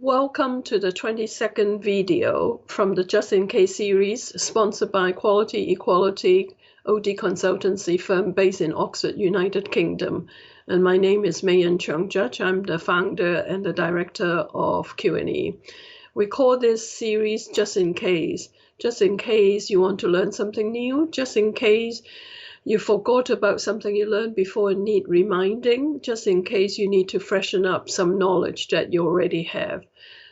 Welcome to the 22nd video from the Just In Case series, sponsored by Quality Equality OD consultancy firm based in Oxford, United Kingdom. And my name is Mayan Chung Judge. I'm the founder and the director of Q&E. We call this series Just In Case. Just in case you want to learn something new, just in case you forgot about something you learned before and need reminding, just in case you need to freshen up some knowledge that you already have.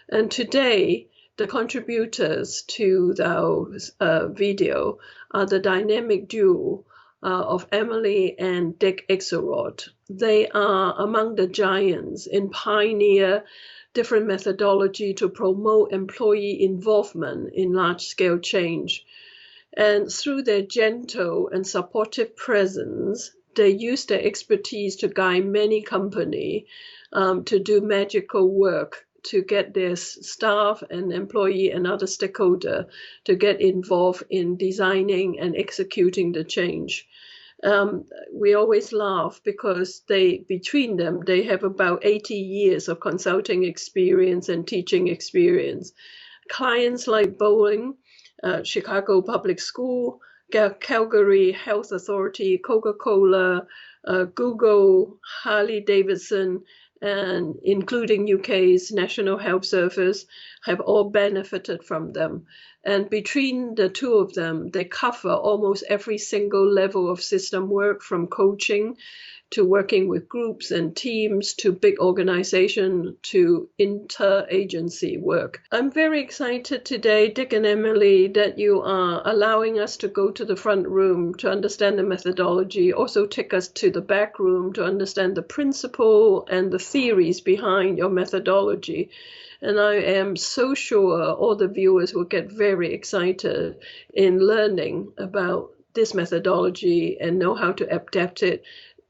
And today, the contributors to the video are the dynamic duo of Emily and Dick Axelrod. They are among the giants in pioneer different methodology to promote employee involvement in large-scale change. And through their gentle and supportive presence, they use their expertise to guide many companies to do magical work to get their staff and employee and other stakeholder to get involved in designing and executing the change. We always laugh because between them, they have about 80 years of consulting experience and teaching experience. Clients like Boeing, Chicago Public School, Calgary Health Authority, Coca-Cola, Google, Harley-Davidson, and including UK's National Health Service have all benefited from them. And between the two of them, they cover almost every single level of system work, from coaching to working with groups and teams to big organization to inter-agency work. I'm very excited today, Dick and Emily, that you are allowing us to go to the front room to understand the methodology, also take us to the back room to understand the principle and the theories behind your methodology. And I am so sure all the viewers will get very excited in learning about this methodology and know how to adapt it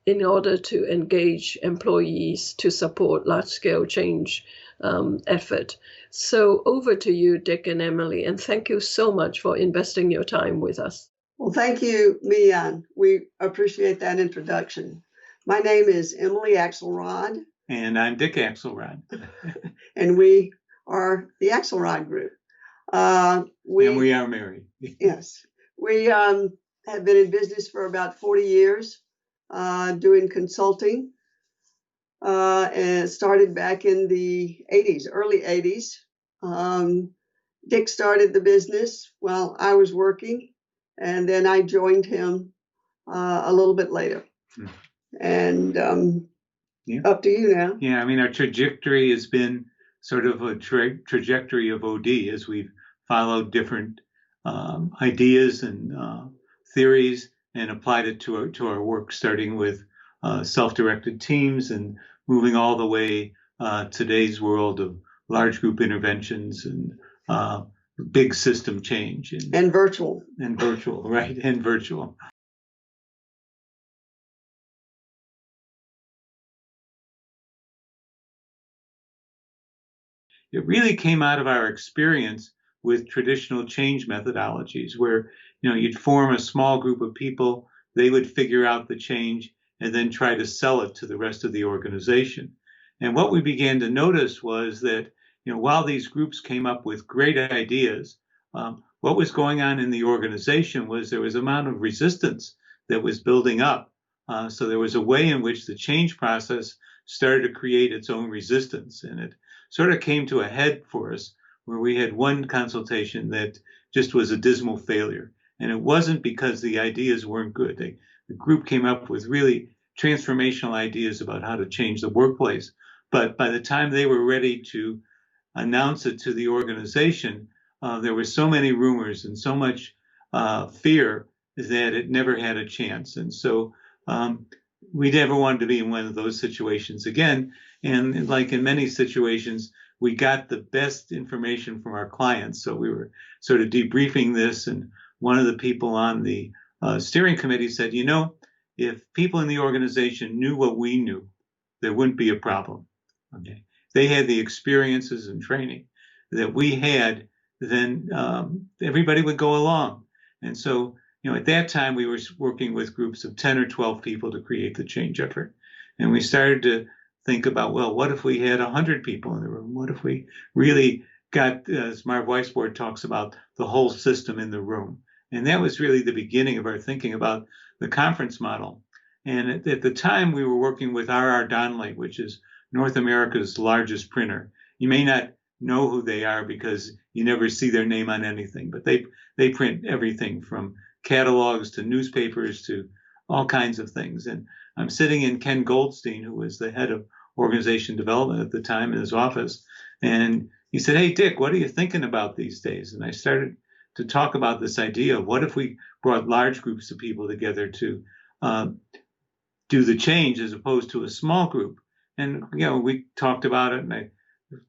in order to engage employees to support large-scale change effort. So over to you, Dick and Emily, and thank you so much for investing your time with us. Well, thank you, Mian. We appreciate that introduction. My name is Emily Axelrod. And I'm Dick Axelrod. And we are the Axelrod Group. And we are married. Yes. We have been in business for about 40 years. Doing consulting, and started back in the 80s, early 80s. Dick started the business while I was working, and then I joined him a little bit later. And up to you now. Yeah, I mean, our trajectory has been sort of a trajectory of OD as we've followed different ideas and theories and applied it to our work, starting with self-directed teams and moving all the way today's world of large group interventions and big system change. And virtual. And virtual, right, and virtual. It really came out of our experience with traditional change methodologies where, you'd form a small group of people, they would figure out the change and then try to sell it to the rest of the organization. And what we began to notice was that, while these groups came up with great ideas, what was going on in the organization was there was an amount of resistance that was building up. So there was a way in which the change process started to create its own resistance. And it sort of came to a head for us where we had one consultation that just was a dismal failure. And it wasn't because the ideas weren't good. The group came up with really transformational ideas about how to change the workplace. But by the time they were ready to announce it to the organization, there were so many rumors and so much fear that it never had a chance. And so we never wanted to be in one of those situations again. And like in many situations, we got the best information from our clients. So we were sort of debriefing this, and one of the people on the steering committee said, if people in the organization knew what we knew, there wouldn't be a problem. Okay. They had the experiences and training that we had, then everybody would go along. And so, at that time, we were working with groups of 10 or 12 people to create the change effort. And we started to think about, well, what if we had 100 people in the room? What if we really got, as Marv Weisbord talks about, the whole system in the room? And that was really the beginning of our thinking about the conference model. And at the time, we were working with R.R. Donnelly, which is North America's largest printer. You may not know who they are because you never see their name on anything, but they print everything from catalogs to newspapers to all kinds of things. And I'm sitting in Ken Goldstein, who was the head of organization development at the time, in his office. And he said, "Hey, Dick, what are you thinking about these days?" And I started to talk about this idea of what if we brought large groups of people together to do the change as opposed to a small group. And, we talked about it, and I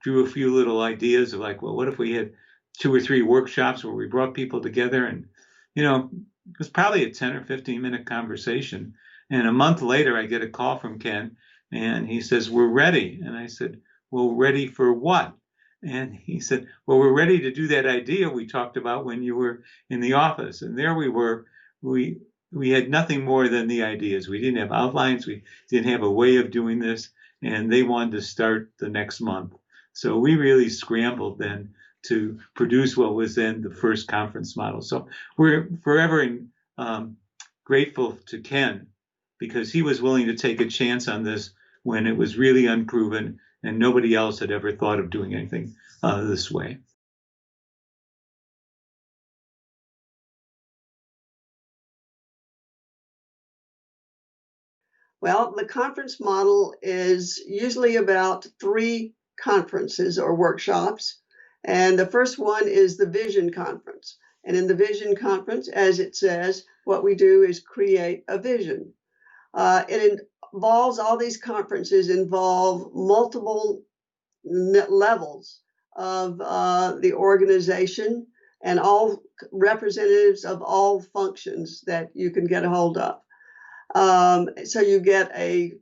drew a few little ideas of like, well, what if we had 2 or 3 workshops where we brought people together? And, it was probably a 10 or 15-minute conversation. And a month later, I get a call from Ken, and he says, "We're ready." And I said, "Well, ready for what?" And he said, "Well, we're ready to do that idea we talked about when you were in the office." And there we were. We had nothing more than the ideas. We didn't have outlines. We didn't have a way of doing this. And they wanted to start the next month. So we really scrambled then to produce what was then the first conference model. So we're forever grateful to Ken, because he was willing to take a chance on this when it was really unproven and nobody else had ever thought of doing anything this way. Well, the conference model is usually about 3 conferences or workshops. And the first one is the Vision Conference. And in the Vision Conference, as it says, what we do is create a vision. It involves, all these conferences involve multiple levels of the organization and all representatives of all functions that you can get a hold of. So you get a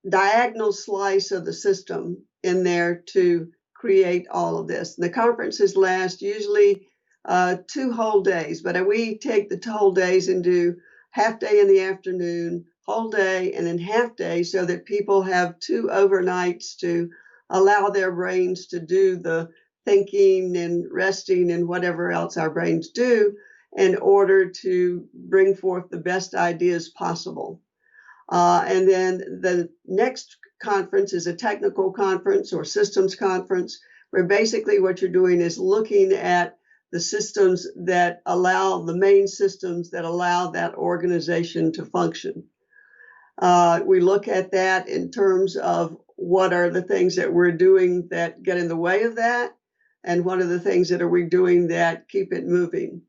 diagonal slice of the system in there to create all of this. And the conferences last usually 2 whole days, but we take the whole days and do half day in the afternoon, whole day, and then half day, so that people have 2 overnights to allow their brains to do the thinking and resting and whatever else our brains do, in order to bring forth the best ideas possible. And then the next conference is a technical conference or systems conference, where basically what you're doing is looking at the systems that allow, the main systems that allow that organization to function. We look at that in terms of what are the things that we're doing that get in the way of that, and what are the things that are we doing that keep it moving.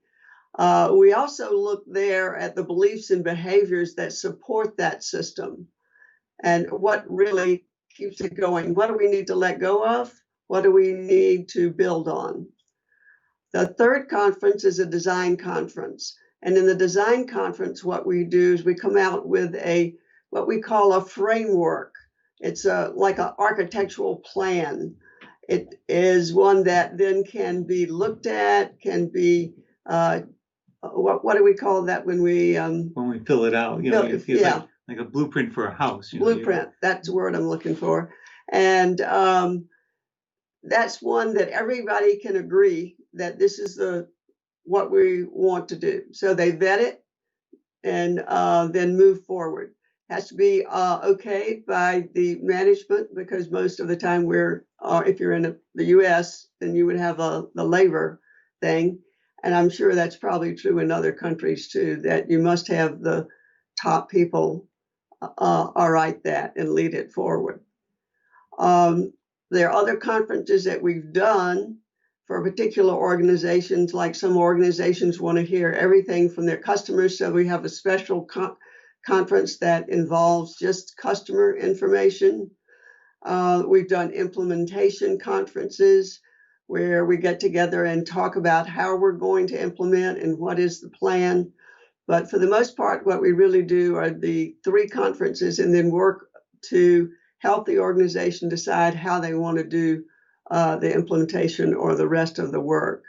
We also look there at the beliefs and behaviors that support that system and what really keeps it going. What do we need to let go of? What do we need to build on? The third conference is a design conference. And in the design conference, what we do is we come out with what we call a framework. It's like an architectural plan. It is one that then can be looked at, can be what do we call that when we fill it out? Yeah, like a blueprint for a house. Blueprint. That's the word I'm looking for. And that's one that everybody can agree that this is what we want to do. So they vet it and then move forward. Has to be okayed by the management, because most of the time if you're in the U.S., then you would have the labor thing. And I'm sure that's probably true in other countries too, that you must have the top people write that and lead it forward. There are other conferences that we've done for particular organizations, like some organizations want to hear everything from their customers. So we have a special conference that involves just customer information. We've done implementation conferences where we get together and talk about how we're going to implement and what is the plan. But for the most part, what we really do are the 3 conferences, and then work to help the organization decide how they want to do the implementation or the rest of the work.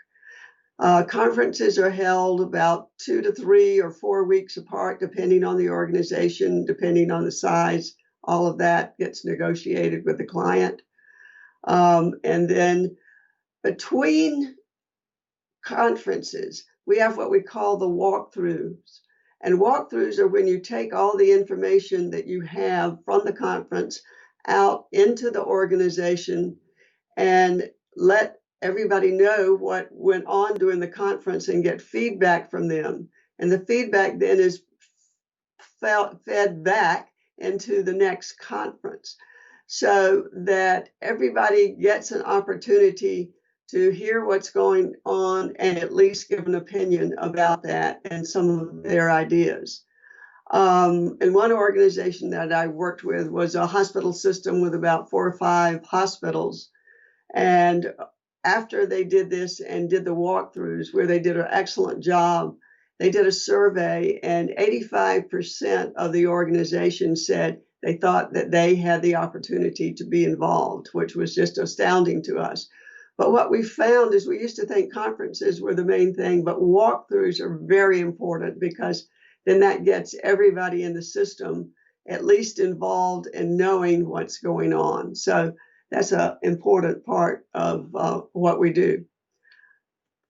Conferences are held about 2 to 3 or 4 weeks apart, depending on the organization, depending on the size All of that gets negotiated with the client. And then between conferences, we have what we call the walkthroughs. And walkthroughs are when you take all the information that you have from the conference out into the organization and let everybody know what went on during the conference and get feedback from them. And the feedback then is fed back into the next conference so that everybody gets an opportunity to hear what's going on and at least give an opinion about that and some of their ideas. And one organization that I worked with was a hospital system with about 4 or 5 hospitals. And after they did this and did the walkthroughs, where they did an excellent job, they did a survey, and 85% of the organization said they thought that they had the opportunity to be involved, which was just astounding to us. But what we found is we used to think conferences were the main thing, but walkthroughs are very important because then that gets everybody in the system at least involved in knowing what's going on. So that's an important part of what we do.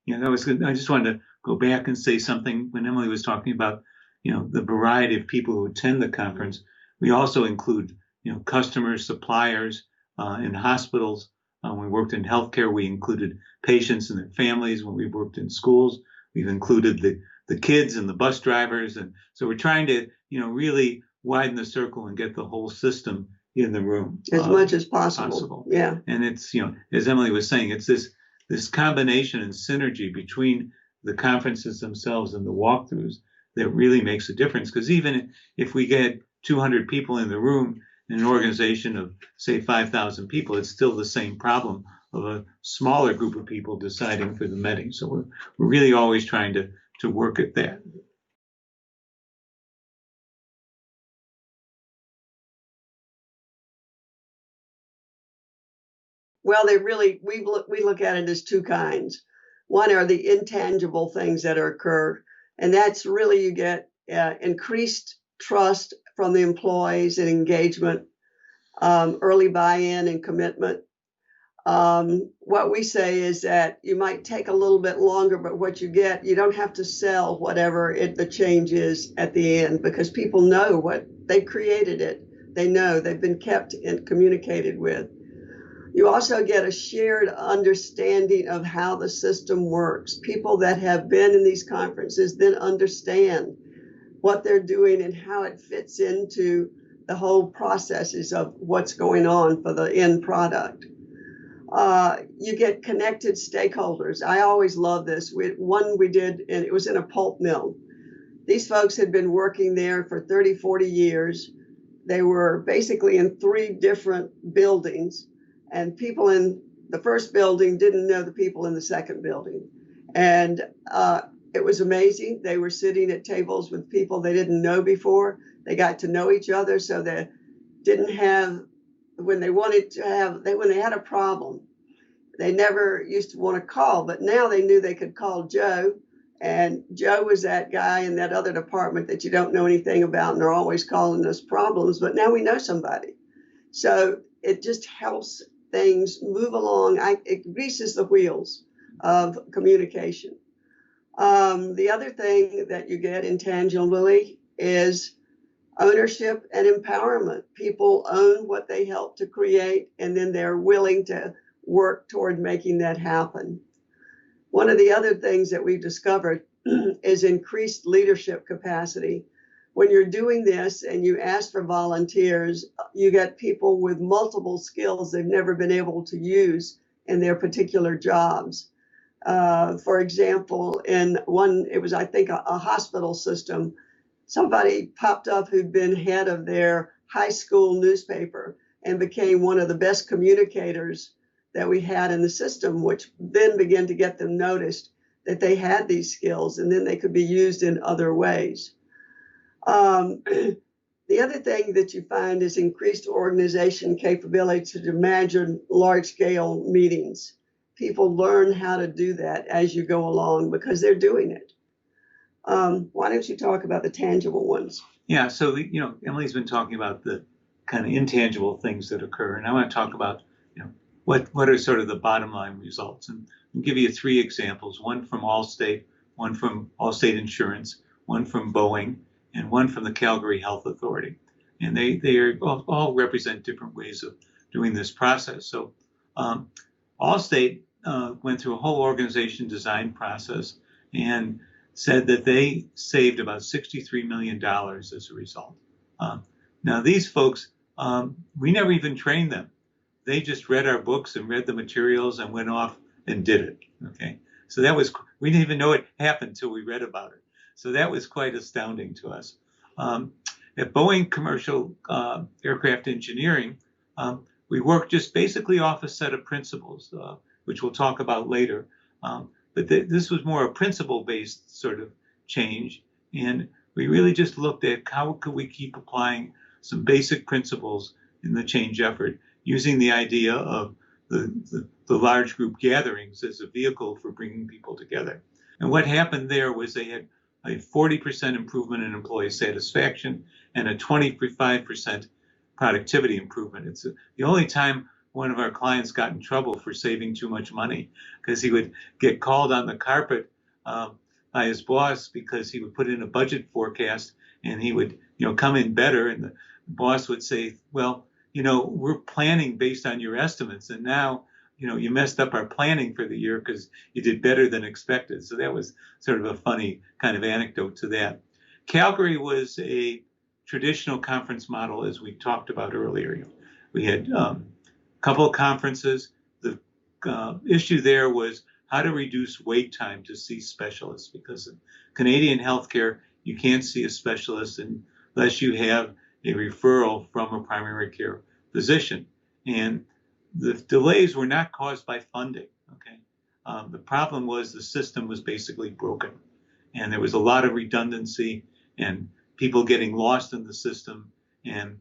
Yeah, that was good. I just wanted to go back and say something when Emily was talking about, the variety of people who attend the conference. We also include, customers, suppliers, in hospitals. When we worked in healthcare, we included patients and their families. When we worked in schools, we've included the kids and the bus drivers. And so we're trying to, really widen the circle and get the whole system in the room. As much as possible. Yeah. And it's, as Emily was saying, it's this combination and synergy between the conferences themselves and the walkthroughs that really makes a difference. Because even if we get 200 people in the room in an organization of, say, 5,000 people, it's still the same problem of a smaller group of people deciding for the meeting. So we're really always trying to work at that. Well, we look at it as 2 kinds. One are the intangible things that occur, and that's really you get increased trust from the employees and engagement, early buy-in and commitment. What we say is that you might take a little bit longer, but what you get, you don't have to sell whatever the change is at the end because people know what they created it. They know they've been kept and communicated with. You also get a shared understanding of how the system works. People that have been in these conferences then understand what they're doing and how it fits into the whole processes of what's going on for the end product. You get connected stakeholders. I always love this. One we did, and it was in a pulp mill. These folks had been working there for 30, 40 years. They were basically in 3 different buildings. And people in the first building didn't know the people in the second building. And it was amazing. They were sitting at tables with people they didn't know before. They got to know each other, so they didn't have, when they had a problem, they never used to want to call, but now they knew they could call Joe. And Joe was that guy in that other department that you don't know anything about, and they're always calling us problems, but now we know somebody. So it just helps things move along. It greases the wheels of communication. The other thing that you get intangibly is ownership and empowerment. People own what they help to create, and then they're willing to work toward making that happen. One of the other things that we've discovered is increased leadership capacity. When you're doing this and you ask for volunteers, you get people with multiple skills they've never been able to use in their particular jobs. For example, in one, it was, I think, a hospital system, somebody popped up who'd been head of their high school newspaper and became one of the best communicators that we had in the system, which then began to get them noticed that they had these skills and then they could be used in other ways. The other thing that you find is increased organization capability to imagine large-scale meetings. People learn how to do that as you go along because they're doing it. Why don't you talk about the tangible ones? Yeah, so Emily's been talking about the kind of intangible things that occur. And I want to talk about, what are sort of the bottom line results. And I'll give you 3 examples, one from Allstate, one from Allstate Insurance, one from Boeing, and one from the Calgary Health Authority. And they are all represent different ways of doing this process. So Allstate went through a whole organization design process and said that they saved about $63 million as a result. Now, these folks, we never even trained them. They just read our books and read the materials and went off and did it. Okay, so we didn't even know it happened until we read about it. So that was quite astounding to us. At Boeing Commercial Aircraft Engineering, we worked just basically off a set of principles, which we'll talk about later. But this was more a principle-based sort of change. And we really just looked at how could we keep applying some basic principles in the change effort, using the idea of the large group gatherings as a vehicle for bringing people together. And what happened there was they had a 40% improvement in employee satisfaction and a 25% productivity improvement. It's the only time one of our clients got in trouble for saving too much money, because he would get called on the carpet by his boss because he would put in a budget forecast and he would come in better, and the boss would say, well, we're planning based on your estimates, and now you messed up our planning for the year because you did better than expected. So that was sort of a funny kind of anecdote to that. Calgary was a traditional conference model, as we talked about earlier. We had a couple of conferences. The issue there was how to reduce wait time to see specialists, because in Canadian healthcare, you can't see a specialist unless you have a referral from a primary care physician. And the delays were not caused by funding. Okay, the problem was the system was basically broken, and there was a lot of redundancy and people getting lost in the system and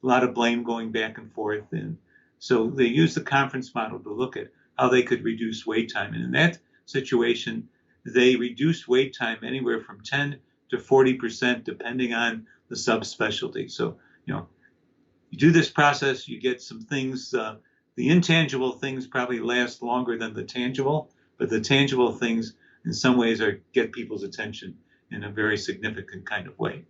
a lot of blame going back and forth. And so they used the conference model to look at how they could reduce wait time. And in that situation, they reduced wait time anywhere from 10 to 40%, depending on the subspecialty. So, you do this process, you get some things, the intangible things probably last longer than the tangible, but the tangible things in some ways get people's attention in a very significant kind of way.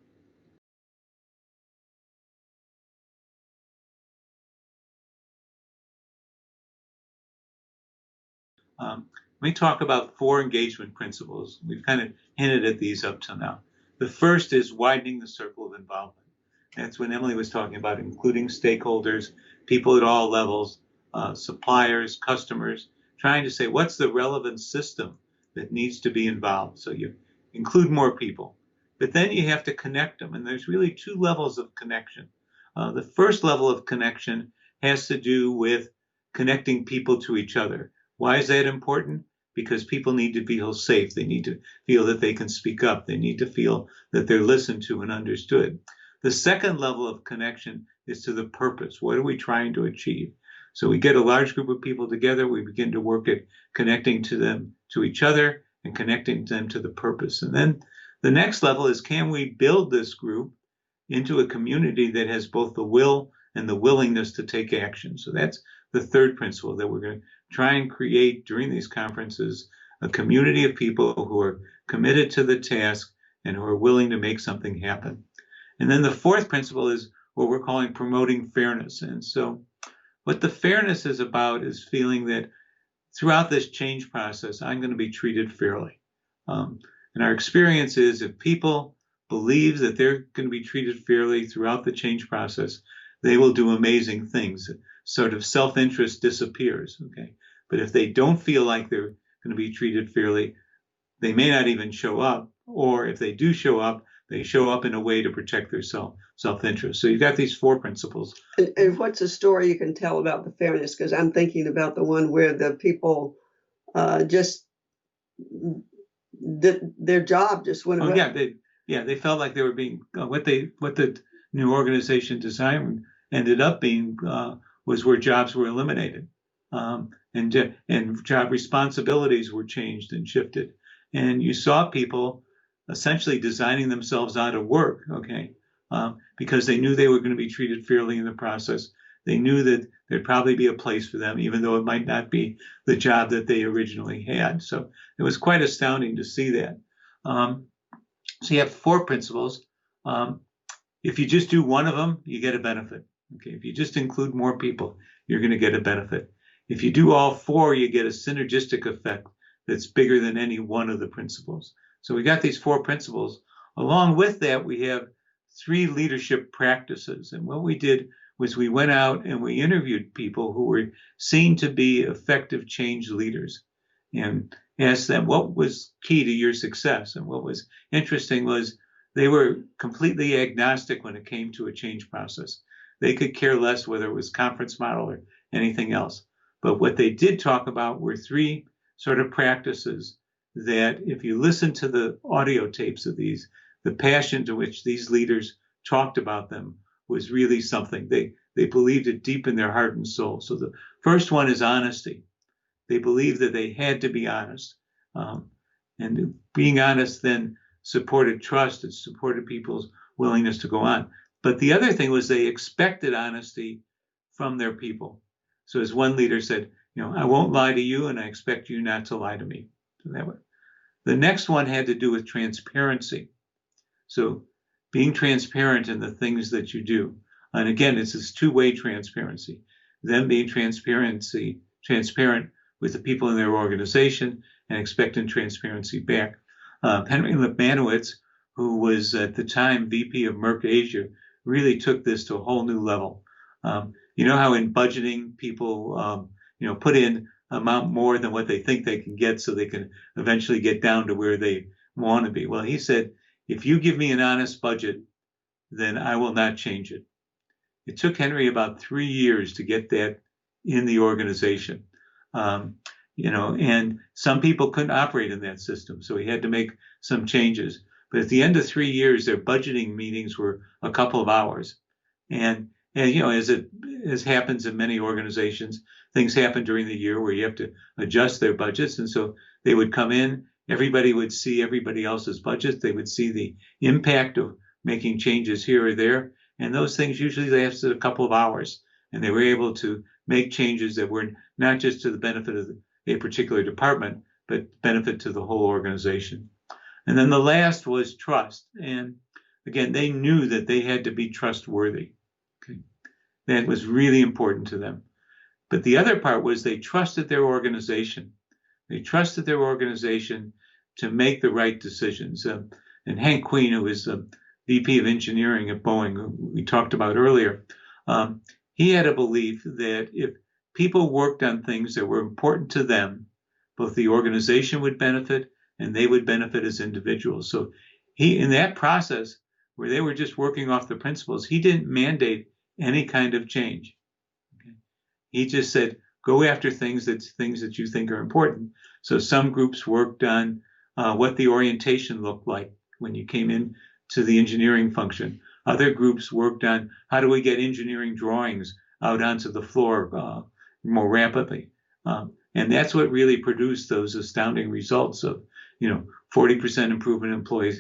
Let me talk about 4 engagement principles. We've kind of hinted at these up till now. The first is widening the circle of involvement. That's when Emily was talking about including stakeholders, people at all levels, suppliers, customers, trying to say what's the relevant system that needs to be involved. So you include more people. But then you have to connect them. And there's really 2 levels of connection. The first level of connection has to do with connecting people to each other. Why is that important? Because people need to feel safe. They need to feel that they can speak up. They need to feel that they're listened to and understood. The second level of connection is to the purpose. What are we trying to achieve? So we get a large group of people together. We begin to work at connecting to them, to each other, and connecting them to the purpose. And then the next level is, can we build this group into a community that has both the will and the willingness to take action? So that's the third principle, that we're going to try and create during these conferences a community of people who are committed to the task and who are willing to make something happen. And then the fourth principle is what we're calling promoting fairness. And so what the fairness is about is feeling that throughout this change process, I'm going to be treated fairly. And our experience is if people believe that they're going to be treated fairly throughout the change process, they will do amazing things. Sort of self-interest disappears. Okay, but if they don't feel like they're going to be treated fairly, they may not even show up. Or if they do show up, they show up in a way to protect their self-interest. So you've got these 4 principles. And what's a story you can tell about the fairness? Because I'm thinking about the one where the people just their job just went away. They felt like they were being what the new organization design ended up being was where jobs were eliminated, and job responsibilities were changed and shifted, and you saw people essentially designing themselves out of work. Okay, because they knew they were going to be treated fairly in the process. They knew that there'd probably be a place for them, even though it might not be the job that they originally had. So it was quite astounding to see that. So you have 4 principles. If you just do one of them, you get a benefit. Okay, if you just include more people, you're going to get a benefit. If you do all 4, you get a synergistic effect that's bigger than any one of the principles. So we got these 4 principles. Along with that, we have 3 leadership practices. And what we did was we went out and we interviewed people who were seen to be effective change leaders and asked them what was key to your success. And what was interesting was they were completely agnostic when it came to a change process. They could care less whether it was conference model or anything else. But what they did talk about were 3 sort of practices that if you listen to the audio tapes of these, the passion to which these leaders talked about them was really something. They believed it deep in their heart and soul. So the first one is honesty. They believed that they had to be honest. And being honest then supported trust. It supported people's willingness to go on. But the other thing was they expected honesty from their people. So as one leader said, I won't lie to you and I expect you not to lie to me. So that way. The next one had to do with transparency. So being transparent in the things that you do. And again, it's this 2-way transparency. Them being transparent with the people in their organization and expecting transparency back. Henry Lipmanowitz, who was at the time VP of Merck Asia, really took this to a whole new level. You know how in budgeting people, put in amount more than what they think they can get so they can eventually get down to where they want to be. Well, he said, if you give me an honest budget, then I will not change it. It took Henry about 3 years to get that in the organization. And some people couldn't operate in that system, so he had to make some changes. But at the end of 3 years, their budgeting meetings were a couple of hours. And as happens in many organizations, things happen during the year where you have to adjust their budgets. And so they would come in, everybody would see everybody else's budget. They would see the impact of making changes here or there. And those things usually lasted a couple of hours. And they were able to make changes that were not just to the benefit of a particular department, but benefit to the whole organization. And then the last was trust. And again, they knew that they had to be trustworthy. Okay. That was really important to them. But the other part was they trusted their organization. They trusted their organization to make the right decisions. And Hank Queen, who was the VP of engineering at Boeing, who we talked about earlier, he had a belief that if people worked on things that were important to them, both the organization would benefit and they would benefit as individuals. So he, in that process where they were just working off the principles, he didn't mandate any kind of change. Okay. He just said, go after things that you think are important. So some groups worked on what the orientation looked like when you came in to the engineering function. Other groups worked on how do we get engineering drawings out onto the floor more rapidly. And that's what really produced those astounding results of, 40% improvement in employee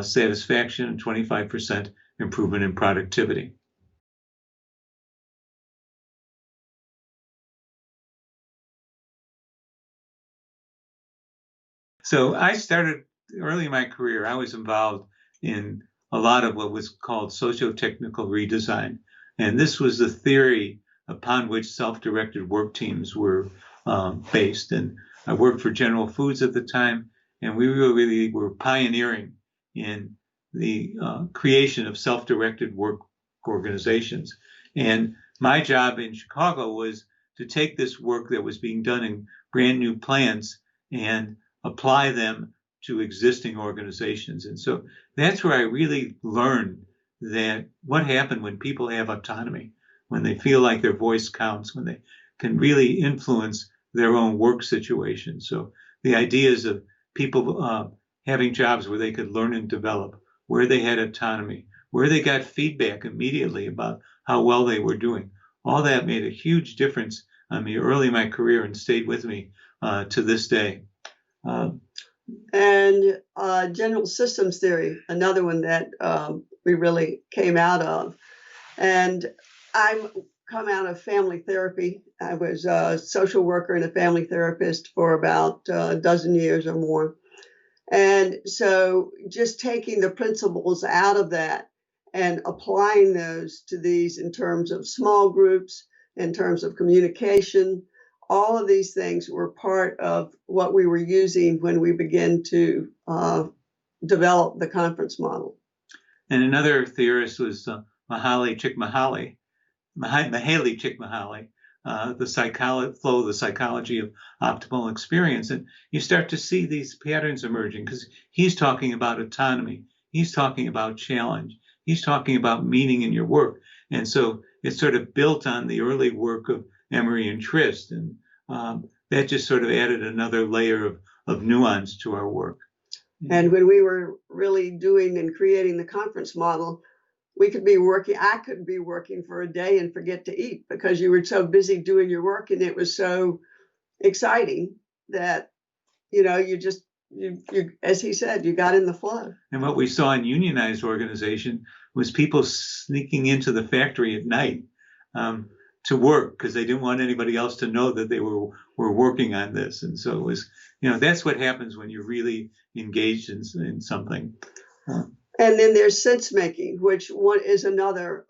satisfaction and 25% improvement in productivity. So I started early in my career, I was involved in a lot of what was called SocioTechnical Redesign. And this was the theory upon which self-directed work teams were based. And I worked for General Foods at the time, and we really were pioneering in the creation of self-directed work organizations. And my job in Chicago was to take this work that was being done in brand new plants and apply them to existing organizations. And so that's where I really learned that what happened when people have autonomy, when they feel like their voice counts, when they can really influence their own work situation. So the ideas of people having jobs where they could learn and develop, where they had autonomy, where they got feedback immediately about how well they were doing. All that made a huge difference on me early in my career and stayed with me to this day. and general systems theory, another one that we really came out of. And I come out of family therapy. I was a social worker and a family therapist for about a dozen years or more. And so just taking the principles out of that and applying those to these in terms of small groups, in terms of communication, all of these things were part of what we were using when we began to develop the conference model. And another theorist was Mihaly Csikszentmihalyi, the psychology of optimal experience. And you start to see these patterns emerging because he's talking about autonomy. He's talking about challenge. He's talking about meaning in your work. And so it's sort of built on the early work of Emery and Trist. And that just sort of added another layer of nuance to our work. And when we were really doing and creating the conference model, I could be working for a day and forget to eat because you were so busy doing your work, and it was so exciting that, you as he said, you got in the flow. And what we saw in unionized organization was people sneaking into the factory at night to work because they didn't want anybody else to know that they were working on this. And so it was, that's what happens when you're really engaged in something. And then there's sense making, which one is another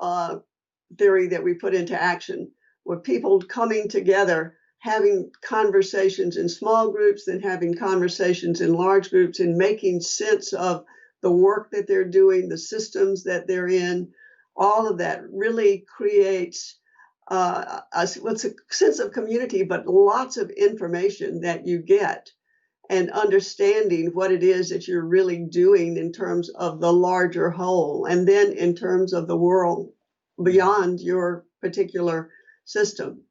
theory that we put into action, with people coming together, having conversations in small groups, then having conversations in large groups, and making sense of the work that they're doing, the systems that they're in. All of that really creates a sense of community, but lots of information that you get, and understanding what it is that you're really doing in terms of the larger whole, and then in terms of the world beyond your particular system.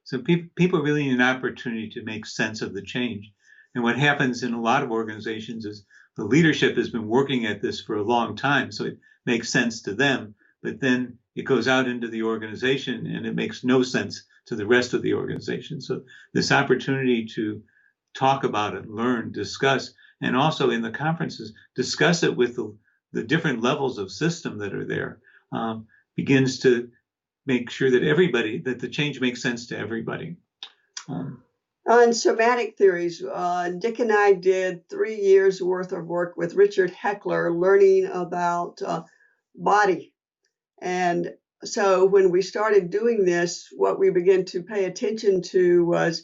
So people really need an opportunity to make sense of the change. And what happens in a lot of organizations is the leadership has been working at this for a long time, so it makes sense to them, but then it goes out into the organization and it makes no sense to the rest of the organization. So this opportunity to talk about it, learn, discuss, and also in the conferences, discuss it with the different levels of system that are there, begins to make sure that the change makes sense to everybody. On somatic theories, Dick and I did 3 years worth of work with Richard Heckler learning about body. And so when we started doing this, what we began to pay attention to was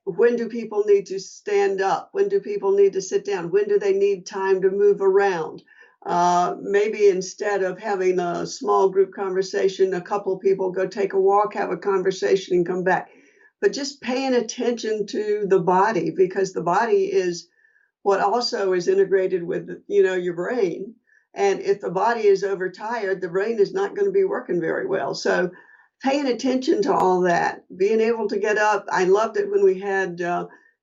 when do people need to stand up? When do people need to sit down? When do they need time to move around? Maybe instead of having a small group conversation, a couple of people go take a walk, have a conversation, and come back. But just paying attention to the body, because the body is what also is integrated with, your brain. And if the body is overtired, the brain is not going to be working very well. So paying attention to all that, being able to get up. I loved it when we had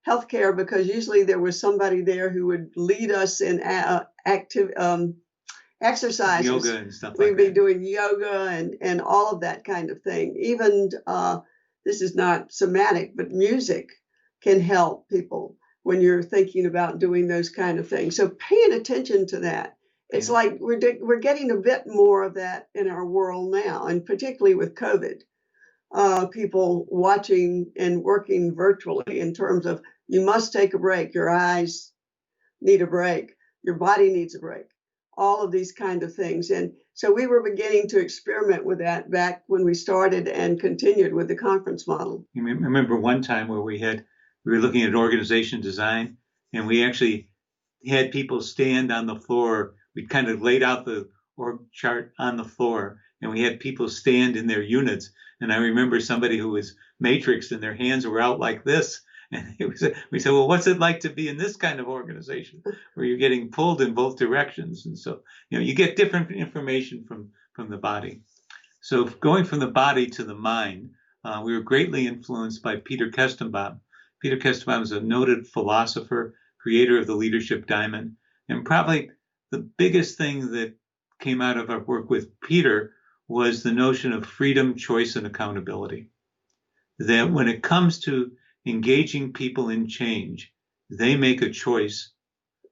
healthcare, because usually there was somebody there who would lead us in active exercises. Yoga and stuff like that. We'd be doing yoga and all of that kind of thing. Even this is not somatic, but music can help people when you're thinking about doing those kind of things. So paying attention to that. It's like we're getting a bit more of that in our world now, and particularly with COVID, people watching and working virtually in terms of you must take a break. Your eyes need a break. Your body needs a break. All of these kind of things. And so we were beginning to experiment with that back when we started and continued with the conference model. I remember one time where we were looking at organization design, and we actually had people stand on the floor. We kind of laid out the org chart on the floor, and we had people stand in their units. And I remember somebody who was matrixed and their hands were out like this. And we said, well, what's it like to be in this kind of organization where you're getting pulled in both directions? And so, you get different information from the body. So going from the body to the mind, we were greatly influenced by Peter Kestenbaum. Peter Kestenbaum is a noted philosopher, creator of the leadership diamond, and probably the biggest thing that came out of our work with Peter was the notion of freedom, choice, and accountability. That when it comes to engaging people in change, they make a choice.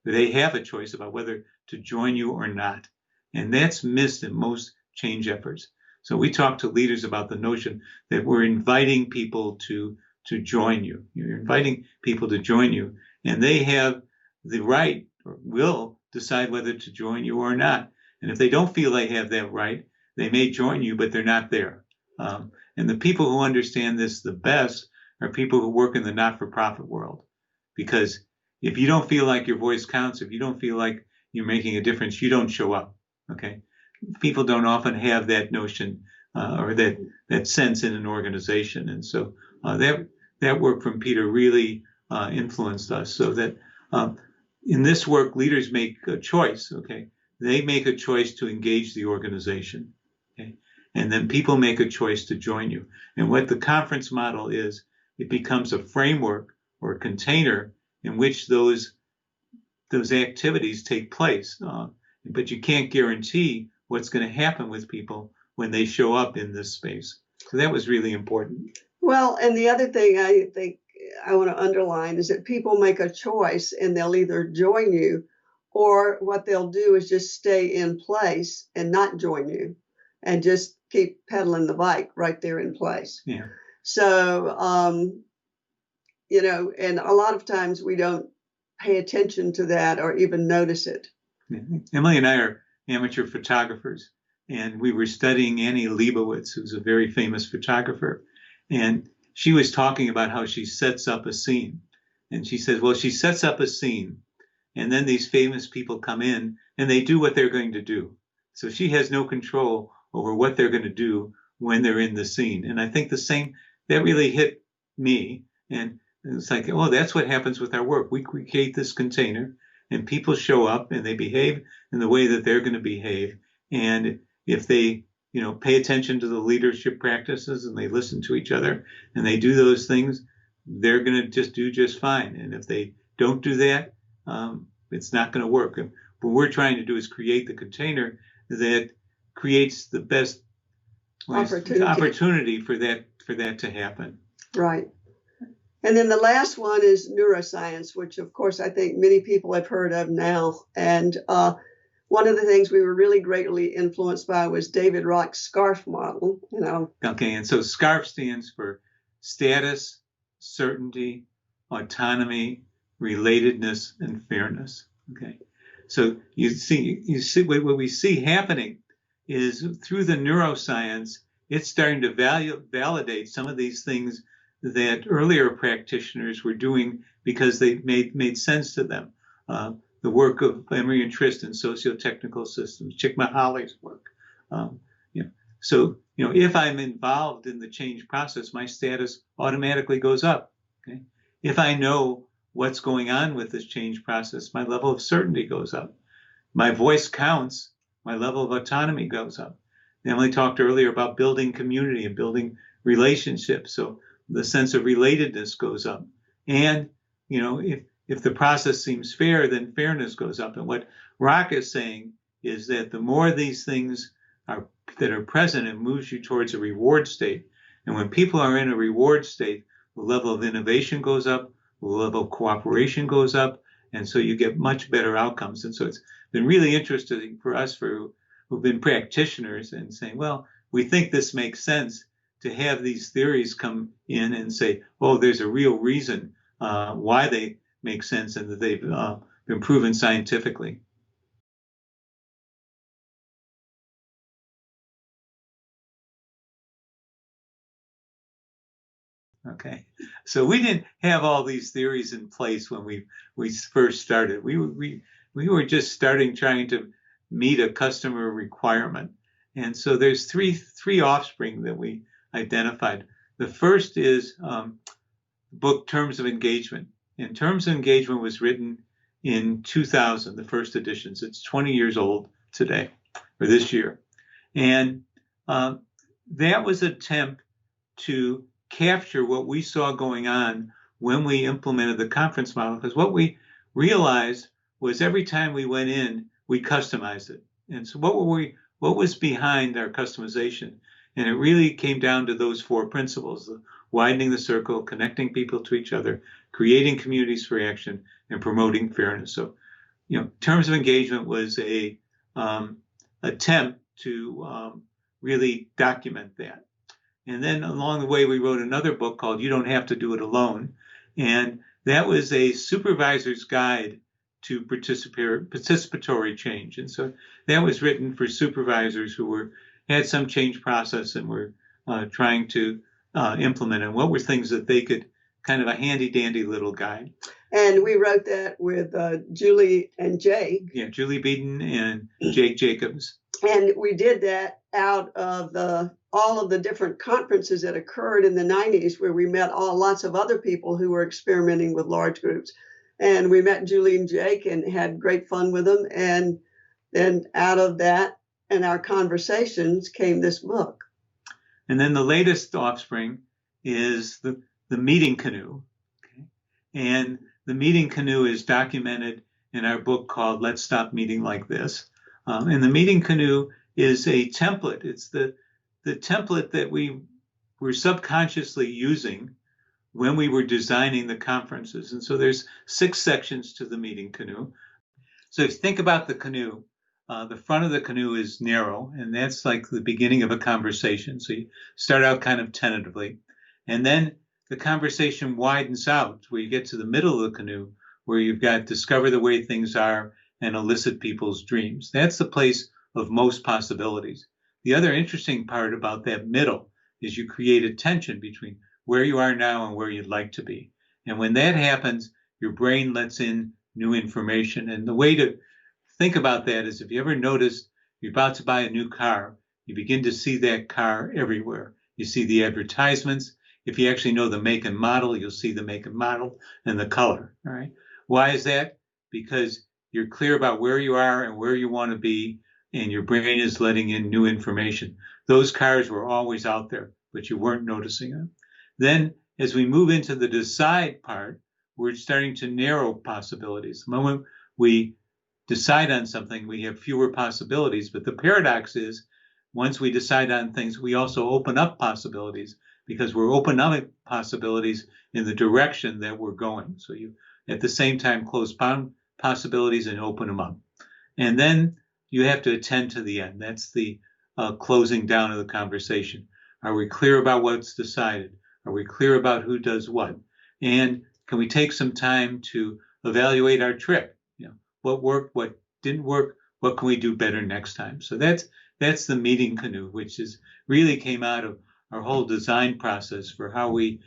They have a choice about whether to join you or not. And that's missed in most change efforts. So we talk to leaders about the notion that we're inviting people to join you. You're inviting people to join you, and they have the right or will decide whether to join you or not. And if they don't feel they have that right, they may join you, but they're not there. And the people who understand this the best are people who work in the not-for-profit world. Because if you don't feel like your voice counts, if you don't feel like you're making a difference, you don't show up. Okay? People don't often have that notion or that sense in an organization. And so that work from Peter really influenced us, so that in this work, leaders make a choice. Okay? They make a choice to engage the organization. Okay? And then people make a choice to join you. And what the conference model is, it becomes a framework or a container in which those activities take place. But you can't guarantee what's going to happen with people when they show up in this space. So that was really important. Well, and the other thing I think I want to underline is that people make a choice, and they'll either join you, or what they'll do is just stay in place and not join you and just keep pedaling the bike right there in place. Yeah. So, and a lot of times we don't pay attention to that or even notice it. Yeah. Emily and I are amateur photographers, and we were studying Annie Leibovitz, who's a very famous photographer. And she was talking about how she sets up a scene. And she says, well, she sets up a scene, and then these famous people come in and they do what they're going to do. So she has no control over what they're going to do when they're in the scene. And I think that really hit me. And it's like, oh, that's what happens with our work. We create this container, and people show up and they behave in the way that they're going to behave. And if they, pay attention to the leadership practices and they listen to each other and they do those things, they're going to do just fine. And if they don't do that, it's not going to work. And what we're trying to do is create the container that creates the best opportunity for that to happen. Right. And then the last one is neuroscience, which of course I think many people have heard of now. And one of the things we were really greatly influenced by was David Rock's SCARF model. Okay, and so SCARF stands for status, certainty, autonomy, relatedness, and fairness. Okay, so you see what we see happening is through the neuroscience, it's starting to validate some of these things that earlier practitioners were doing because they made sense to them. The work of Emery and Trist in sociotechnical systems, Csikszentmihalyi's work. So if I'm involved in the change process, my status automatically goes up. Okay? If I know what's going on with this change process, my level of certainty goes up. My voice counts, my level of autonomy goes up. Emily talked earlier about building community and building relationships. So the sense of relatedness goes up. And, if the process seems fair, then fairness goes up. And what Rock is saying is that the more these things that are present, it moves you towards a reward state. And when people are in a reward state, the level of innovation goes up, the level of cooperation goes up, and so you get much better outcomes. And so it's been really interesting for us who've been practitioners and saying, well, we think this makes sense, to have these theories come in and say, oh, there's a real reason why they make sense and that they've been proven scientifically. Okay, so we didn't have all these theories in place when we first started. We were just trying to meet a customer requirement, and so there's three offspring that we identified. The first is the book Terms of Engagement. And Terms of Engagement was written in 2000, the first editions. It's 20 years old today, or this year. And that was an attempt to capture what we saw going on when we implemented the conference model, because what we realized was every time we went in, we customized it. And so what was behind our customization? And it really came down to those four principles: widening the circle, connecting people to each other, creating communities for action, and promoting fairness. So, terms of engagement was a attempt to really document that. And then along the way, we wrote another book called You Don't Have to Do It Alone. And that was a supervisor's guide to participatory change. And so that was written for supervisors who had some change process and were trying to implement it. What were things that they could, kind of a handy dandy little guide. And we wrote that with Julie and Jake. Yeah, Julie Beaton and Jake Jacobs. And we did that out of all of the different conferences that occurred in the 90s, where we met lots of other people who were experimenting with large groups. And we met Julie and Jake and had great fun with them. And then out of that and our conversations came this book. And then the latest offspring is the meeting canoe. Okay? And the meeting canoe is documented in our book called Let's Stop Meeting Like This. And the meeting canoe is a template. It's the template that we were subconsciously using when we were designing the conferences. And so there's 6 sections to the meeting canoe. So if you think about the canoe, the front of the canoe is narrow, and that's like the beginning of a conversation. So you start out kind of tentatively, and then the conversation widens out where you get to the middle of the canoe, where you've got discover the way things are and elicit people's dreams. That's the place of most possibilities. The other interesting part about that middle is you create a tension between where you are now and where you'd like to be. And when that happens, your brain lets in new information. And the way to think about that is, if you ever noticed you're about to buy a new car, you begin to see that car everywhere. You see the advertisements. If you actually know the make and model, you'll see the make and model and the color. All right. Why is that? Because you're clear about where you are and where you want to be, and your brain is letting in new information. Those cars were always out there, but you weren't noticing them. Then, as we move into the decide part, we're starting to narrow possibilities. The moment we decide on something, we have fewer possibilities. But the paradox is, once we decide on things, we also open up possibilities, because we're opening up possibilities in the direction that we're going. So you, at the same time, close down possibilities and open them up. And then you have to attend to the end. That's the closing down of the conversation. Are we clear about what's decided? Are we clear about who does what? And can we take some time to evaluate our trip? What worked, what didn't work, what can we do better next time? So that's the meeting canoe, which really came out of our whole design process for how we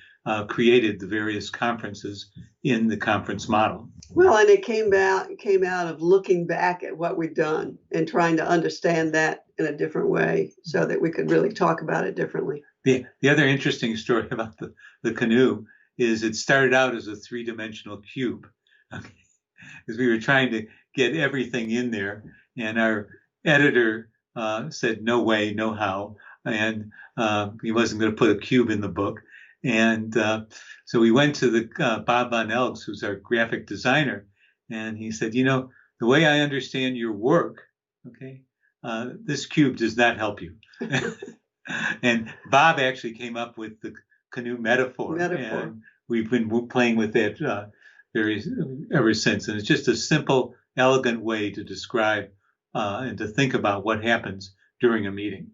created the various conferences in the conference model. Well, and it came out of looking back at what we'd done and trying to understand that in a different way so that we could really talk about it differently. The other interesting story about the canoe is it started out as a 3-dimensional cube. Okay. Because we were trying to get everything in there, and our editor said, no way, no how, and he wasn't going to put a cube in the book. And so we went to the Bob Von Elks, who's our graphic designer, and he said, the way I understand your work, okay, this cube does not help you. And Bob actually came up with the canoe metaphor. And we've been playing with that ever since. And it's just a simple, elegant way to describe and to think about what happens during a meeting.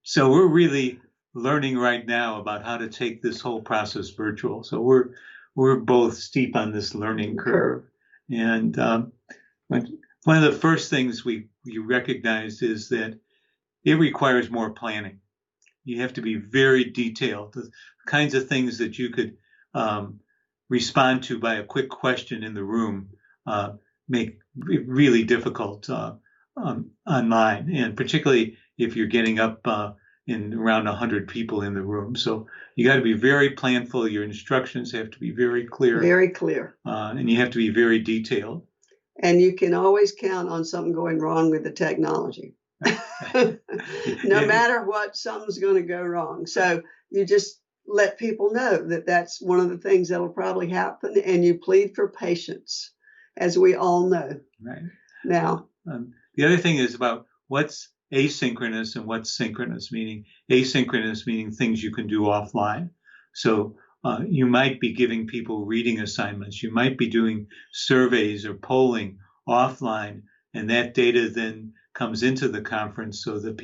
So we're really learning right now about how to take this whole process virtual. So we're both steep on this learning curve. And one of the first things we recognized is that it requires more planning. You have to be very detailed. The kinds of things that you could respond to by a quick question in the room make it really difficult online, and particularly if you're getting up in around 100 people in the room. So you got to be very planful. Your instructions have to be very clear. Very clear. And you have to be very detailed. And you can always count on something going wrong with the technology. No matter what, something's going to go wrong. So you just let people know that that's one of the things that'll probably happen, and you plead for patience, as we all know. Right. Now. The other thing is about what's asynchronous and what's synchronous, meaning asynchronous, meaning things you can do offline. So you might be giving people reading assignments. You might be doing surveys or polling offline, and that data then comes into the conference so that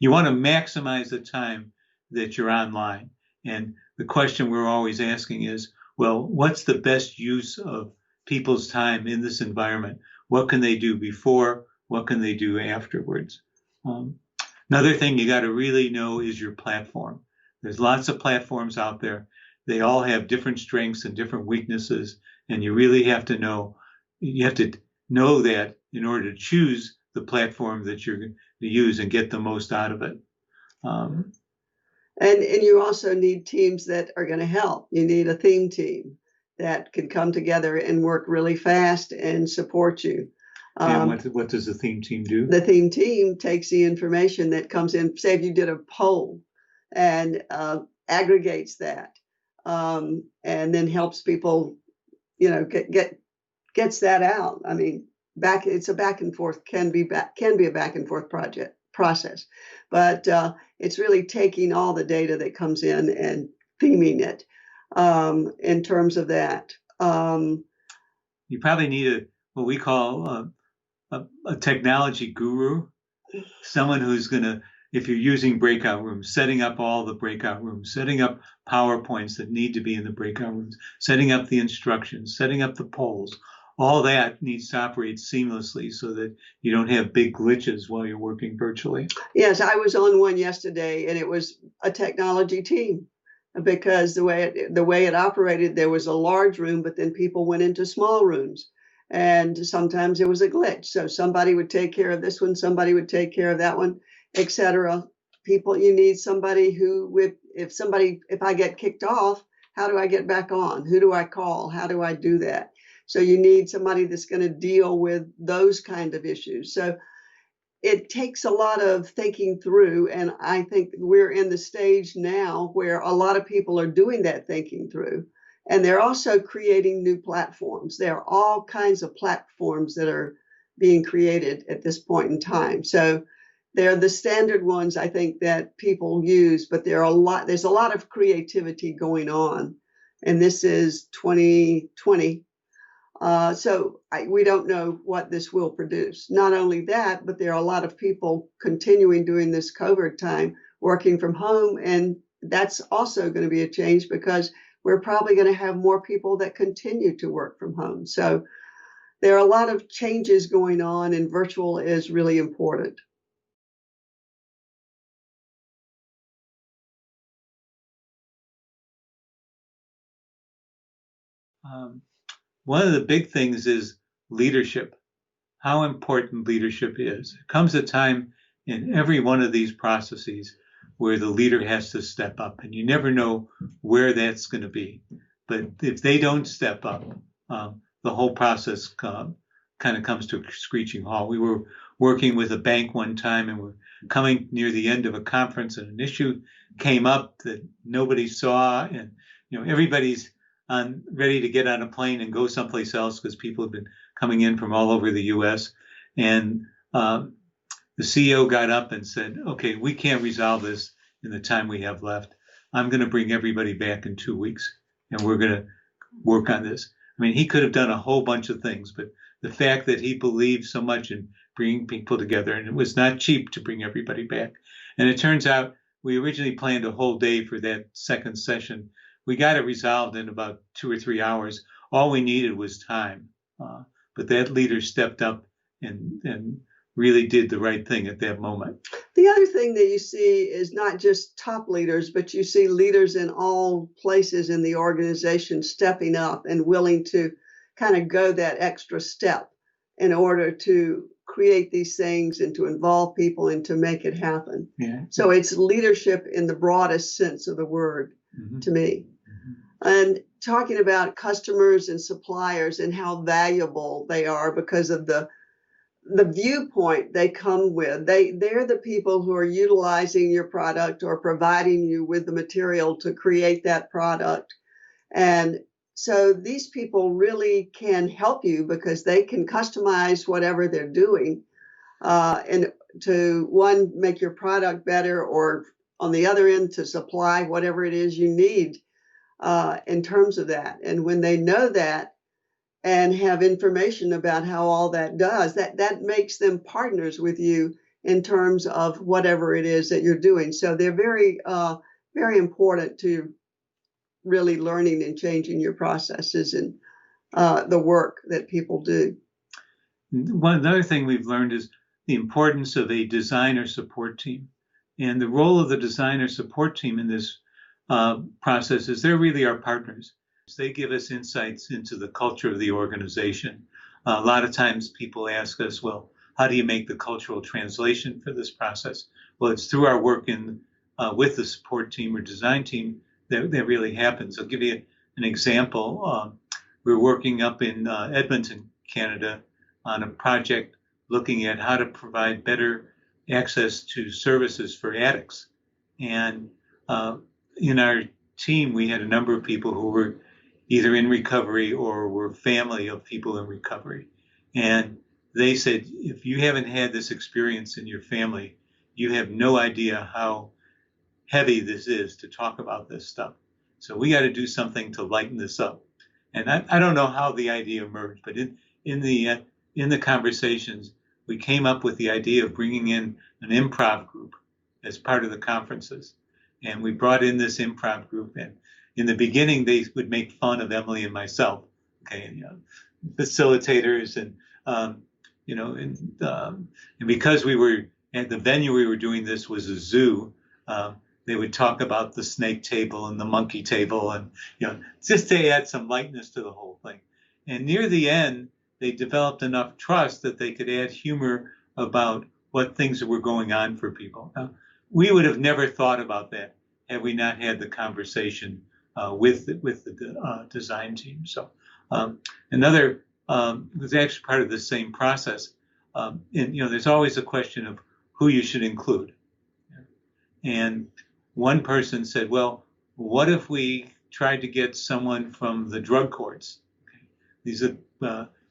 you want to maximize the time that you're online. And the question we're always asking is, well, what's the best use of people's time in this environment? What can they do before? What can they do afterwards? Another thing you got to really know is your platform. There's lots of platforms out there. They all have different strengths and different weaknesses, and you really have to know that in order to choose the platform that you're going to use and get the most out of it. And you also need teams that are going to help. You need a theme team that can come together and work really fast and support you. And what does the theme team do? The theme team takes the information that comes in. Say if you did a poll and aggregates that, and then helps people, gets that out. I mean, it's a back and forth, can be a back and forth process, but it's really taking all the data that comes in and theming it in terms of that. You probably need what we call a technology guru, someone who's going to, if you're using breakout rooms, setting up all the breakout rooms, setting up PowerPoints that need to be in the breakout rooms, setting up the instructions, setting up the polls. All that needs to operate seamlessly so that you don't have big glitches while you're working virtually. Yes, I was on one yesterday, and it was a technology team because the way it operated, there was a large room, but then people went into small rooms. And sometimes there was a glitch. So somebody would take care of this one, somebody would take care of that one, etc. You need somebody if I get kicked off, how do I get back on? Who do I call? How do I do that? So you need somebody that's going to deal with those kind of issues. So it takes a lot of thinking through. And I think we're in the stage now where a lot of people are doing that thinking through. And they're also creating new platforms. There are all kinds of platforms that are being created at this point in time. So they're the standard ones, I think, that people use, but there's a lot of creativity going on. And this is 2020. So we don't know what this will produce. Not only that, but there are a lot of people continuing during this COVID time working from home. And that's also going to be a change because we're probably going to have more people that continue to work from home. So there are a lot of changes going on, and virtual is really important. One of the big things is leadership, how important leadership is. There comes a time in every one of these processes where the leader has to step up, and you never know where that's going to be. But if they don't step up, the whole process kind of comes to a screeching halt. We were working with a bank one time, and we're coming near the end of a conference, and an issue came up that nobody saw, and everybody's ready to get on a plane and go someplace else because people have been coming in from all over the U.S. And the CEO got up and said, okay, we can't resolve this in the time we have left. I'm going to bring everybody back in 2 weeks, and we're going to work on this. I mean, he could have done a whole bunch of things, but the fact that he believed so much in bringing people together, and it was not cheap to bring everybody back. And it turns out we originally planned a whole day for that second session. We got it resolved in about 2 or 3 hours. All we needed was time. But that leader stepped up and really did the right thing at that moment. The other thing that you see is not just top leaders, but you see leaders in all places in the organization stepping up and willing to kind of go that extra step in order to create these things and to involve people and to make it happen. Yeah. So it's leadership in the broadest sense of the word to me. And talking about customers and suppliers and how valuable they are because of the viewpoint they come with. They're the people who are utilizing your product or providing you with the material to create that product. And so these people really can help you because they can customize whatever they're doing. and to one, make your product better, or on the other end to supply whatever it is you need in terms of that. And when they know that and have information about how all that does, that makes them partners with you in terms of whatever it is that you're doing. So they're very, very important to really learning and changing your processes and the work that people do. Another thing we've learned is the importance of a designer support team. And the role of the designer support team in this process is they're really our partners. They give us insights into the culture of the organization. A lot of times people ask us, well, how do you make the cultural translation for this process? Well, it's through our work with the support team or design team that really happens. I'll give you an example. We're working up in Edmonton, Canada, on a project looking at how to provide better access to services for addicts. And in our team, we had a number of people who were either in recovery or were family of people in recovery. And they said, if you haven't had this experience in your family, you have no idea how heavy this is to talk about this stuff. So we got to do something to lighten this up. And I don't know how the idea emerged, but in the conversations, we came up with the idea of bringing in an improv group as part of the conferences. And we brought in this improv group. And in the beginning, they would make fun of Emily and myself, okay, facilitators. And, and because we were at the venue we were doing this was a zoo, they would talk about the snake table and the monkey table and, just to add some lightness to the whole thing. And near the end, they developed enough trust that they could add humor about what things were going on for people. Now, we would have never thought about that had we not had the conversation with the design team. So another was actually part of the same process. And there's always a question of who you should include. And one person said, well, what if we tried to get someone from the drug courts? Okay. These are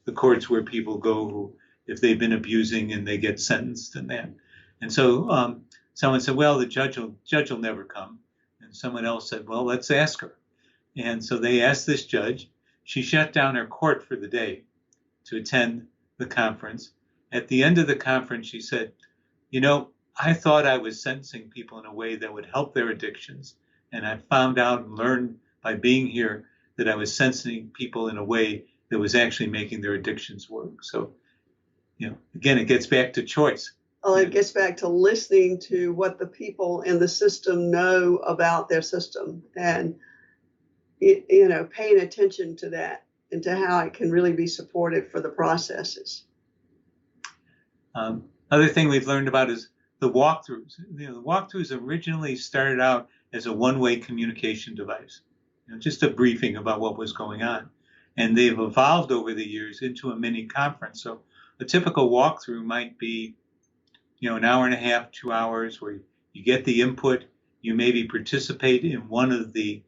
the courts where people go who, if they've been abusing and they get sentenced and that. And so someone said, well, the judge will never come. And someone else said, well, let's ask her. And so they asked this judge. She shut down her court for the day to attend the conference. At the end of the conference, she said, I thought I was sentencing people in a way that would help their addictions. And I found out and learned by being here that I was sentencing people in a way that was actually making their addictions work. So, again, it gets back to choice. Well, it gets back to listening to what the people in the system know about their system and, paying attention to that and to how it can really be supportive for the processes. Other thing we've learned about is the walkthroughs. The walkthroughs originally started out as a one-way communication device, just a briefing about what was going on. And they've evolved over the years into a mini conference. So a typical walkthrough might be, an hour and a half, 2 hours, where you get the input, you maybe participate in one of the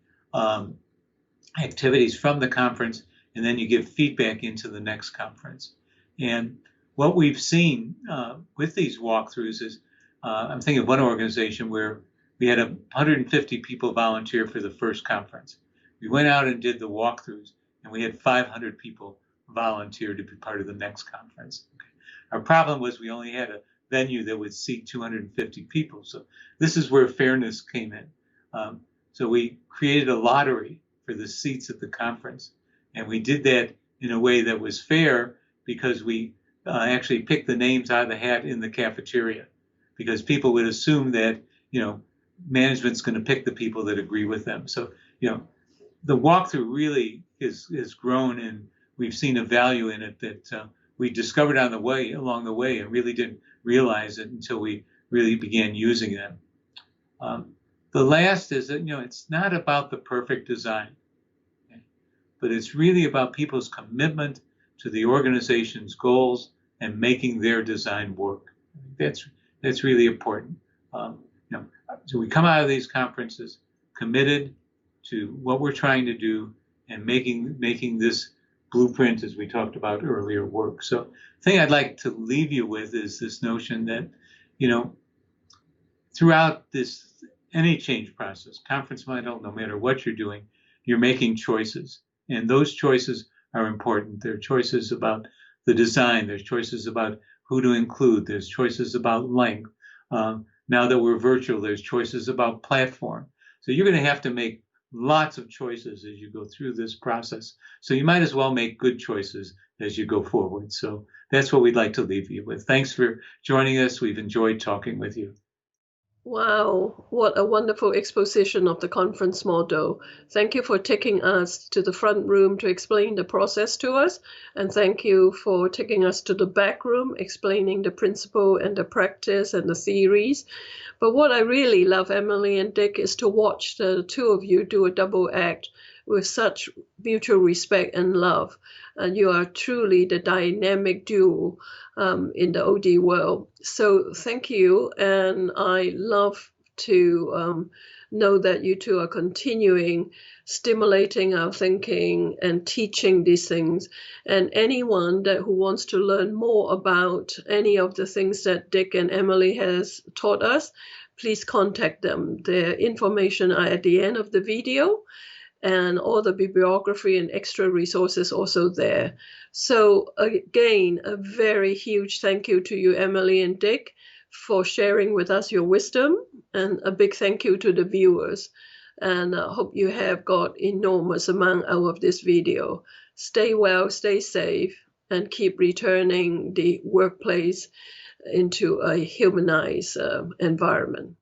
activities from the conference, and then you give feedback into the next conference. And what we've seen with these walkthroughs is, I'm thinking of one organization where we had 150 people volunteer for the first conference. We went out and did the walkthroughs, and we had 500 people volunteer to be part of the next conference. Okay. Our problem was we only had a venue that would seat 250 people. So this is where fairness came in. So we created a lottery for the seats at the conference. And we did that in a way that was fair because we actually picked the names out of the hat in the cafeteria, because people would assume that, management's going to pick the people that agree with them. So, the walkthrough really is grown, and we've seen a value in it that we discovered along the way and really didn't realize it until we really began using them. The last is that, it's not about the perfect design, okay? But it's really about people's commitment to the organization's goals and making their design work. That's really important. So we come out of these conferences committed to what we're trying to do and making this blueprint, as we talked about earlier, work. So the thing I'd like to leave you with is this notion that, throughout any change process, conference model, no matter what you're doing, you're making choices. And those choices are important. There are choices about the design. There's choices about who to include. There's choices about length. Now that we're virtual, there's choices about platform. So you're going to have to make lots of choices as you go through this process. So you might as well make good choices as you go forward. So that's what we'd like to leave you with. Thanks for joining us. We've enjoyed talking with you. Wow, what a wonderful exposition of the conference model. Thank you for taking us to the front room to explain the process to us. And thank you for taking us to the back room, explaining the principle and the practice and the theories. But what I really love, Emily and Dick, is to watch the two of you do a double act with such mutual respect and love. And you are truly the dynamic duo in the OD world. So thank you. And I love to know that you two are continuing stimulating our thinking and teaching these things. And anyone who wants to learn more about any of the things that Dick and Emily has taught us, please contact them. Their information are at the end of the video, and all the bibliography and extra resources also there. So again, a very huge thank you to you, Emily and Dick, for sharing with us your wisdom, and a big thank you to the viewers. And I hope you have got enormous amount out of this video. Stay well, stay safe, and keep returning the workplace into a humanized environment.